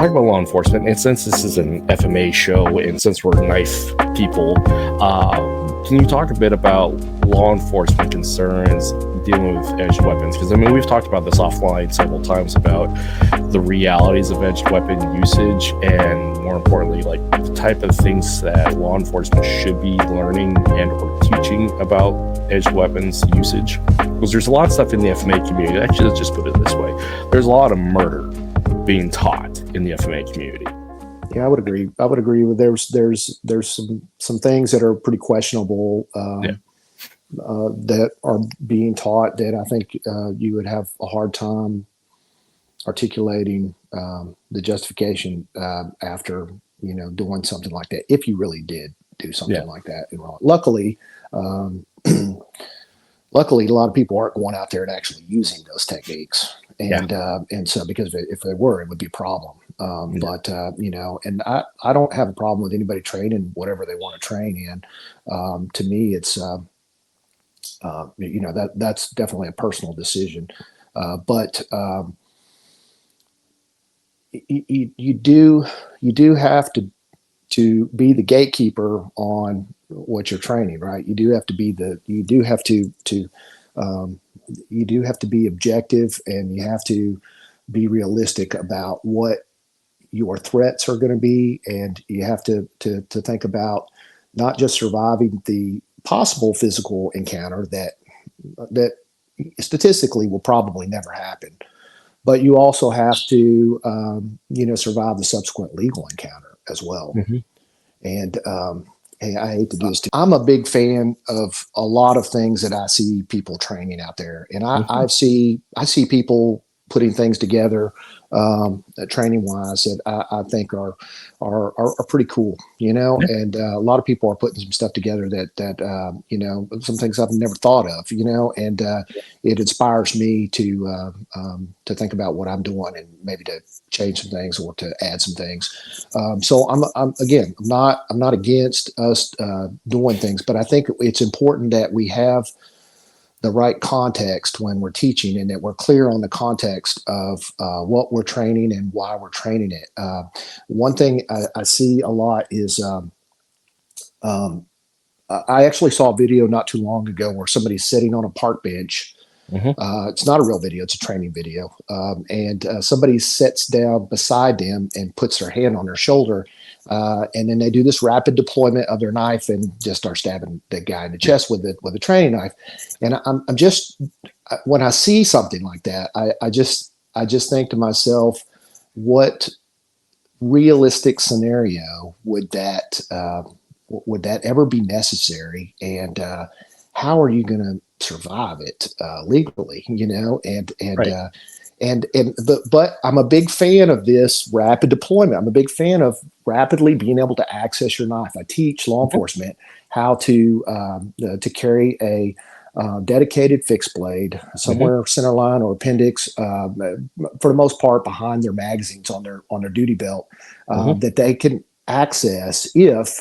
talking about law enforcement, and since this is an FMA show, and since we're knife people, can you talk a bit about law enforcement concerns dealing with edged weapons? Because I mean, we've talked about this offline several times about the realities of edged weapon usage, and more importantly, like the type of things that law enforcement should be learning and or teaching about edged weapons usage. Because there's a lot of stuff in the FMA community. Actually, let's just put it this way: there's a lot of murder being taught in the FMA community. Yeah, I would agree. I would agree with there's some things that are pretty questionable that are being taught that I think you would have a hard time articulating the justification after doing something like that, if you really did do something like that. Luckily, luckily, a lot of people aren't going out there and actually using those techniques, and so because if they were, it would be a problem. But and I don't have a problem with anybody training whatever they want to train in. To me, it's that's definitely a personal decision. But you do have to be the gatekeeper on what you're training, right? You do have to be be objective, and you have to be realistic about what your threats are going to be, and you have to think about not just surviving the possible physical encounter that statistically will probably never happen, but you also have to survive the subsequent legal encounter as well. Mm-hmm. And hey, I hate to do this too. I'm a big fan of a lot of things that I see people training out there, and I see people putting things together training wise that I think are pretty cool, and a lot of people are putting some stuff together that some things I've never thought of, and it inspires me to think about what I'm doing and maybe to change some things or to add some things. So I'm not against us doing things, but I think it's important that we have the right context when we're teaching, and that we're clear on the context of what we're training and why we're training it. One thing I see a lot is I actually saw a video not too long ago where somebody's sitting on a park bench. Mm-hmm. It's not a real video, it's a training video. And somebody sits down beside them and puts their hand on their shoulder. And then they do this rapid deployment of their knife and just start stabbing the guy in the chest with a training knife. And I'm just, when I see something like that, I just think to myself, what realistic scenario would that ever be necessary? And how are you going to survive it legally? But I'm a big fan of this rapid deployment. I'm a big fan of rapidly being able to access your knife. I teach law enforcement how to carry a dedicated fixed blade somewhere center line or appendix, for the most part behind their magazines on their duty belt, that they can access if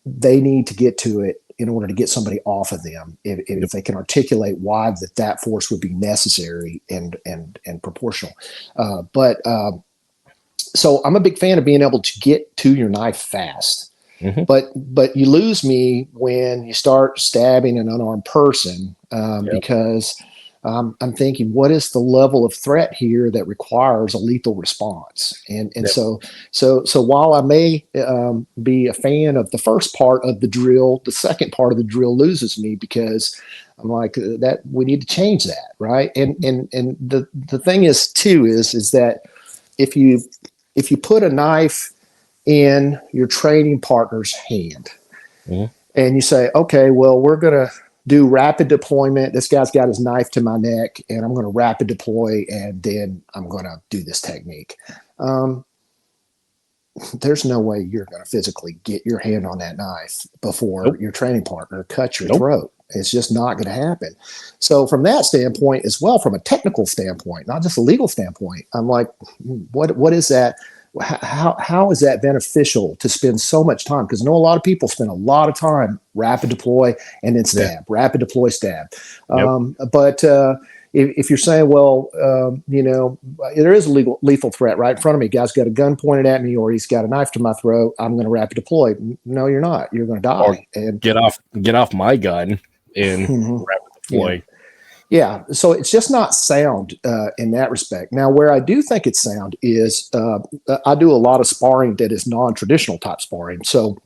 they need to get to it in order to get somebody off of them, if they can articulate why that force would be necessary and proportional. So I'm a big fan of being able to get to your knife fast. Mm-hmm. But you lose me when you start stabbing an unarmed person, because I'm thinking, what is the level of threat here that requires a lethal response? And so while I may be a fan of the first part of the drill, the second part of the drill loses me, because I'm like, that we need to change that, right? And the thing is too is that if you put a knife in your training partner's hand, and you say, okay, well, we're gonna do rapid deployment. This guy's got his knife to my neck, and I'm going to rapid deploy, and then I'm going to do this technique. There's no way you're going to physically get your hand on that knife before your training partner cuts your throat. It's just not going to happen. So from that standpoint as well, from a technical standpoint, not just a legal standpoint, I'm like, what is that? How is that beneficial to spend so much time? Because I know a lot of people spend a lot of time rapid deploy and then stab, rapid deploy, stab. But if you're saying, well, there is a lethal threat right in front of me. Guy's got a gun pointed at me, or he's got a knife to my throat. I'm going to rapid deploy. No, you're not. You're going to Or die. And get off my gun and rapid deploy. Yeah, so it's just not sound in that respect. Now, where I do think it's sound is I do a lot of sparring that is non-traditional type sparring. So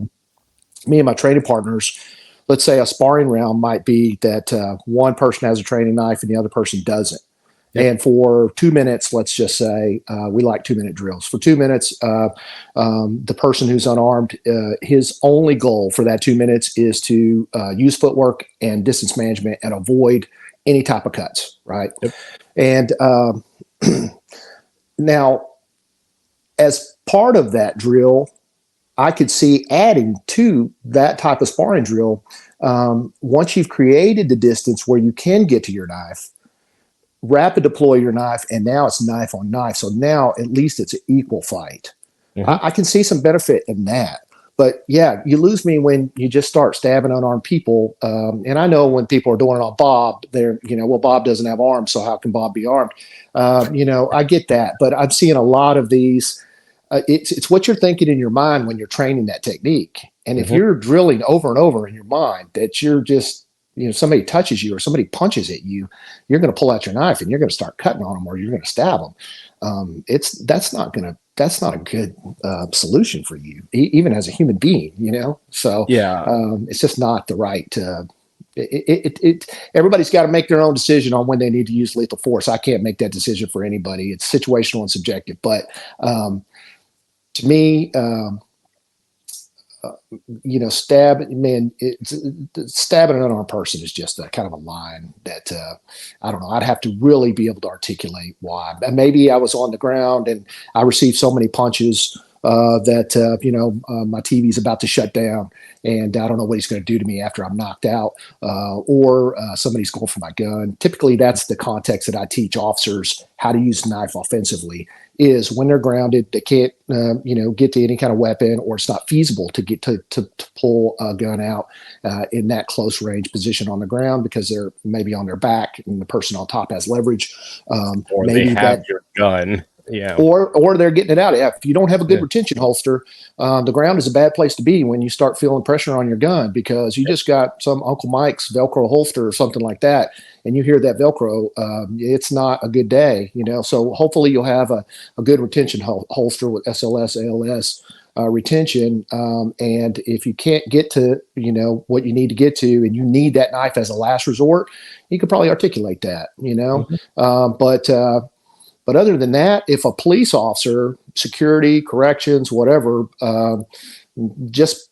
me and my training partners, let's say a sparring round might be that one person has a training knife and the other person doesn't. Yep. And for 2 minutes, let's just say we like 2-minute drills. For 2 minutes, the person who's unarmed, his only goal for that 2 minutes is to use footwork and distance management and avoid any type of cuts, right? Yep. And now, as part of that drill, I could see adding to that type of sparring drill, once you've created the distance where you can get to your knife, rapid deploy your knife, and now it's knife on knife. So now at least it's an equal fight. Mm-hmm. I can see some benefit in that. But yeah, you lose me when you just start stabbing unarmed people. And I know when people are doing it on Bob, they're, well, Bob doesn't have arms, so how can Bob be armed? I get that. But I'm seeing a lot of these. It's what you're thinking in your mind when you're training that technique. And if you're drilling over and over in your mind that you're just, somebody touches you or somebody punches at you, you're going to pull out your knife and you're going to start cutting on them or you're going to stab them. That's not a good solution for you, even as a human being, So yeah, it's just not the right. Everybody's got to make their own decision on when they need to use lethal force. I can't make that decision for anybody. It's situational and subjective. But to me, stabbing an unarmed person is just a kind of a line that I don't know. I'd have to really be able to articulate why. Maybe I was on the ground and I received so many punches that my TV's about to shut down, and I don't know what he's going to do to me after I'm knocked out, or somebody's going for my gun. Typically, that's the context that I teach officers how to use a knife offensively. Is when they're grounded, they can't get to any kind of weapon, or it's not feasible to get to pull a gun out in that close range position on the ground because they're maybe on their back and the person on top has leverage, or maybe they have your gun. Yeah. Or they're getting it out. If you don't have a good retention holster, the ground is a bad place to be when you start feeling pressure on your gun because you just got some Uncle Mike's Velcro holster or something like that, and you hear that Velcro, it's not a good day, So hopefully you'll have a good retention holster with SLS, ALS retention. And if you can't get to, what you need to get to, and you need that knife as a last resort, you could probably articulate that, But other than that, if a police officer, security, corrections, whatever, just,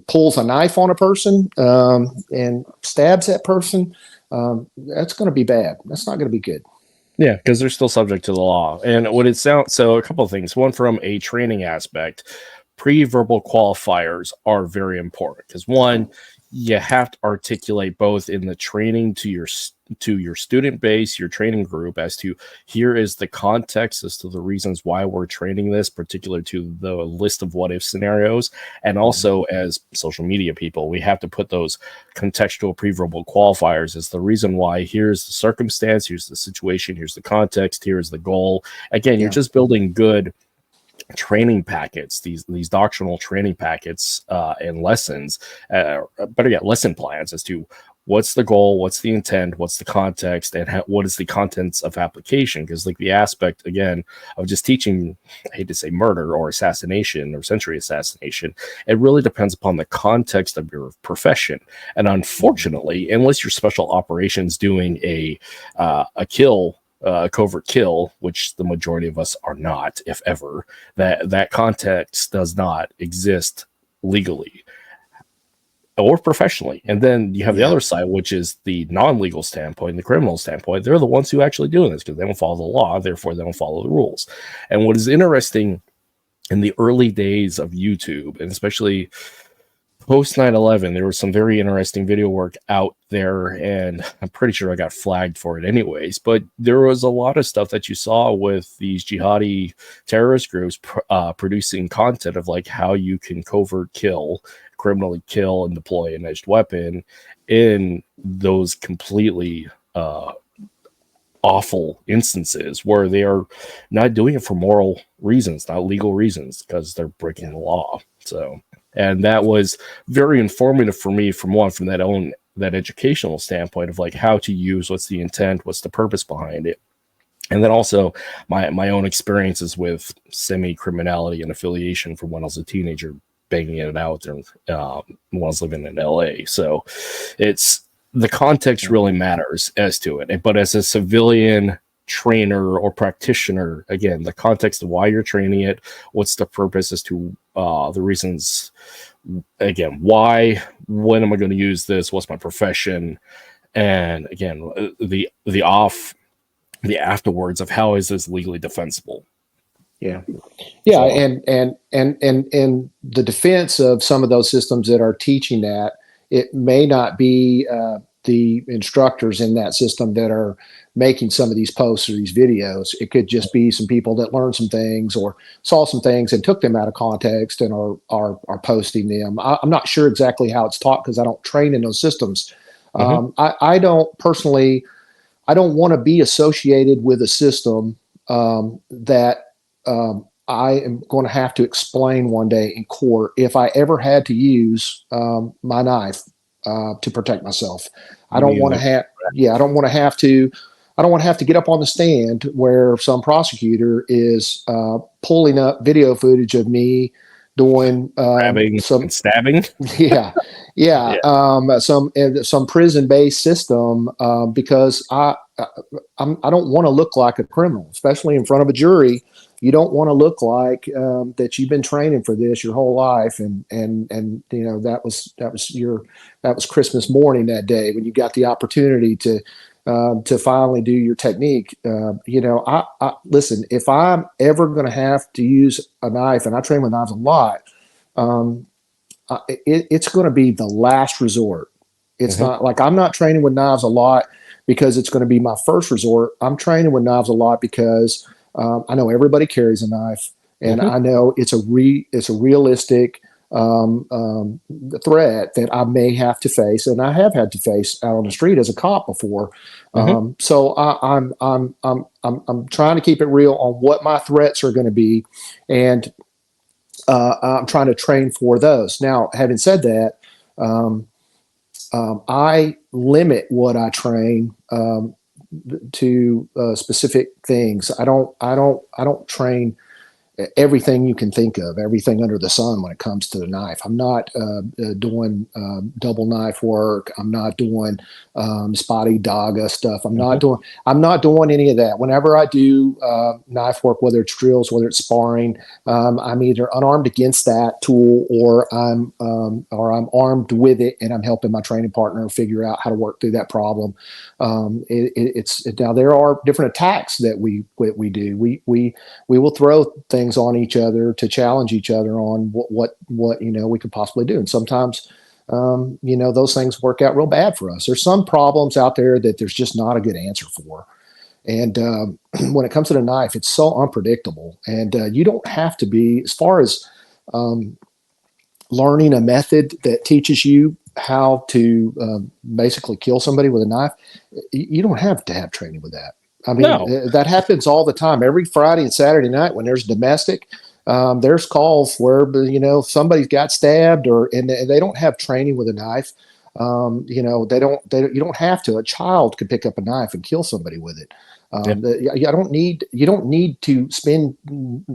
pulls a knife on a person and stabs that person, that's going to be bad. That's not going to be good. Yeah, because they're still subject to the law. And what it sounds, so a couple of things. One, from a training aspect, pre-verbal qualifiers are very important because one, you have to articulate both in the training to your student base, your training group, as to here is the context as to the reasons why we're training this, particular to the list of what if scenarios, and also as social media people, we have to put those contextual pre-verbal qualifiers as the reason why. Here's the circumstance, here's the situation, here's the context, here's the goal. Again, you're just building good training packets, these doctrinal training packets and lessons, better yet, lesson plans as to what's the goal, what's the intent, what's the context, and what is the contents of application. Because like the aspect, again, of just teaching, I hate to say murder or assassination or century assassination, it really depends upon the context of your profession. And unfortunately, unless you're special operations doing a kill, covert kill, which the majority of us are not, if ever, that context does not exist legally or professionally. And then you have the other side, which is the non-legal standpoint, the criminal standpoint. They're the ones who actually doing this because they don't follow the law, therefore they don't follow the rules. And what is interesting in the early days of YouTube, and especially post 9/11, there was some very interesting video work out there, and I'm pretty sure I got flagged for it anyways, but there was a lot of stuff that you saw with these jihadi terrorist groups producing content of like how you can covert kill, criminally kill, and deploy an edged weapon in those completely awful instances where they are not doing it for moral reasons, not legal reasons, because they're breaking the law. So, and that was very informative for me, from that educational standpoint of like how to use, what's the intent, what's the purpose behind it. And then also my own experiences with semi-criminality and affiliation from when I was a teenager, banging it out there when I was living in LA. So it's, the context really matters as to it. But as a civilian trainer or practitioner, again, the context of why you're training it, what's the purpose as to the reasons, again, why, when am I going to use this, what's my profession, and again, the afterwards of how is this legally defensible. Yeah. And the defense of some of those systems that are teaching that, it may not be the instructors in that system that are making some of these posts or these videos. It could just be some people that learned some things or saw some things and took them out of context and are posting them. I'm not sure exactly how it's taught because I don't train in those systems. I don't personally, I don't want to be associated with a system that I am going to have to explain one day in court if I ever had to use my knife to protect myself. I don't want to have, I don't want to have to get up on the stand where some prosecutor is pulling up video footage of me doing some stabbing. Some prison-based system because I don't want to look like a criminal, especially in front of a jury. You don't want to look like that you've been training for this your whole life, and you know that was Christmas morning that day when you got the opportunity to finally do your technique. You know, I listen. If I'm ever going to have to use a knife, and I train with knives a lot, it's going to be the last resort. It's not like I'm not training with knives a lot because it's going to be my first resort. I'm training with knives a lot because I know everybody carries a knife, and I know it's a realistic threat that I may have to face, and I have had to face out on the street as a cop before. So I'm trying to keep it real on what my threats are going to be, and I'm trying to train for those. Now, having said that, I limit what I train to specific things. I don't train everything you can think of, everything under the sun when it comes to the knife. I'm not doing double knife work. I'm not doing spotty daga stuff. I'm not doing any of that. Whenever I do knife work, whether it's drills, whether it's sparring, I'm either unarmed against that tool or I'm armed with it, and I'm helping my training partner figure out how to work through that problem. Now there are different attacks that we do. We will throw things on each other to challenge each other on what you know we could possibly do, and sometimes you know those things work out real bad for us. There's some problems out there that there's just not a good answer for, and when it comes to the knife, it's so unpredictable, and you don't have to be, as far as learning a method that teaches you how to basically kill somebody with a knife. You don't have to have training with that. I mean, that happens all the time. Every Friday and Saturday night when there's domestic, there's calls where, you know, somebody's got stabbed and they don't have training with a knife. You know, you don't have to. A child could pick up a knife and kill somebody with it. You don't need to spend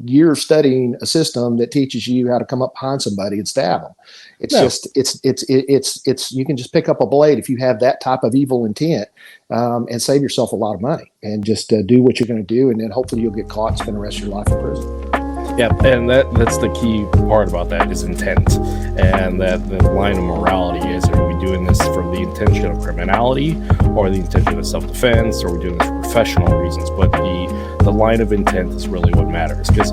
years studying a system that teaches you how to come up behind somebody and stab them. It's you can just pick up a blade if you have that type of evil intent, and save yourself a lot of money and just do what you're going to do. And then hopefully you'll get caught and spend the rest of your life in prison. Yeah, and that's the key part about that is intent, and that the line of morality is: are we doing this for the intention of criminality, or the intention of self-defense, or are we doing this for professional reasons? But the line of intent is really what matters, because